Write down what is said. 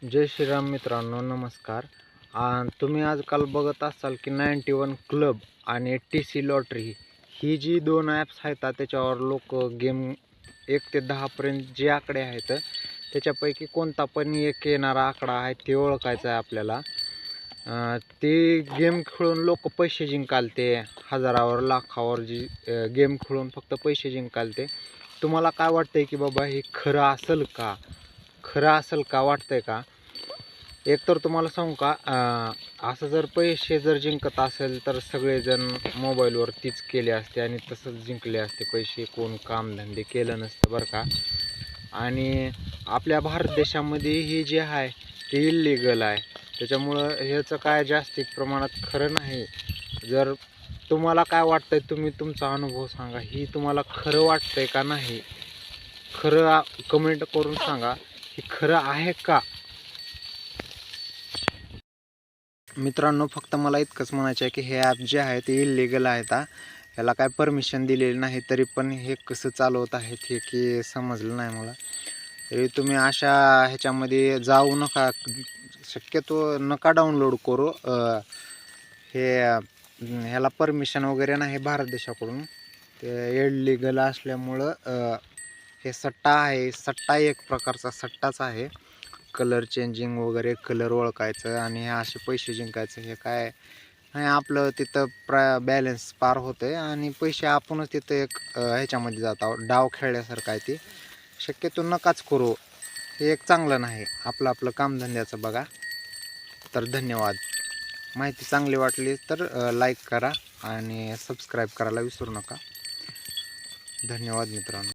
जय श्रीराम मित्रांनो, नमस्कार. तुम्ही आजकाल बघत असाल की 91 क्लब आणि TC लॉटरी ही जी दोन ॲप्स आहेत त्याच्यावर लोक गेम 1 ते 10 पर्यंत जे आकडे आहेत त्याच्यापैकी कोणता पण एक येणारा आकडा आहे ते ओळखायचा आहे आपल्याला. ते गेम खेळून लोक पैसे जिंकालते, हजारावर लाखावर जी गेम खेळून फक्त पैसे जिंकालते. तुम्हाला काय वाटतंय की बाबा हे खरं असेल का? वाटतंय का? एक तर तुम्हाला सांगू का, असं जर पैसे जर जिंकत असेल तर सगळेजण मोबाईलवर तीच केले असते आणि तसंच जिंकले असते पैसे, कोण कामधंदे केलं नसतं बरं का. आणि आपल्या भारत देशामध्ये हे जे आहे ते इल्लीगल आहे, त्याच्यामुळं ह्याचं काय जास्तिक प्रमाणात खरं नाही. जर तुम्हाला काय वाटतंय, तुम्ही तुमचा अनुभव सांगा, ही तुम्हाला खरं वाटतंय का नाही? खरं कमेंट करून सांगा, हे खरं आहे का? मित्रांनो, फक्त मला इतकंच म्हणायचं आहे की हे ॲप जे आहे ते इल्लीगल आहेत. याला काय परमिशन दिलेली नाही, तरी पण हे कसं चालवत आहेत हे की समजलं नाही मला. तरी तुम्ही अशा ह्याच्यामध्ये जाऊ नका, शक्यतो नका डाउनलोड करू. ह्याला परमिशन वगैरे नाही भारत देशाकडून, ते इल्लीगल असल्यामुळं हे सट्टा आहे. सट्टा एक प्रकारचा सट्टाच आहे. कलर चेंजिंग वगैरे, कलर ओळखायचं आणि असे पैसे जिंकायचं, हे काय नाही. आपलं तिथं बॅलन्स पार होतं आहे आणि पैसे आपणच तिथं एक ह्याच्यामध्ये जातो, डाव खेळल्यासारखं आहे. ते शक्यतो नकाच करू, हे एक चांगलं नाही. आपलं कामधंद्याचं बघा. तर धन्यवाद. माहिती चांगली वाटली तर लाईक करा आणि सबस्क्राईब करायला विसरू नका. धन्यवाद मित्रांनो.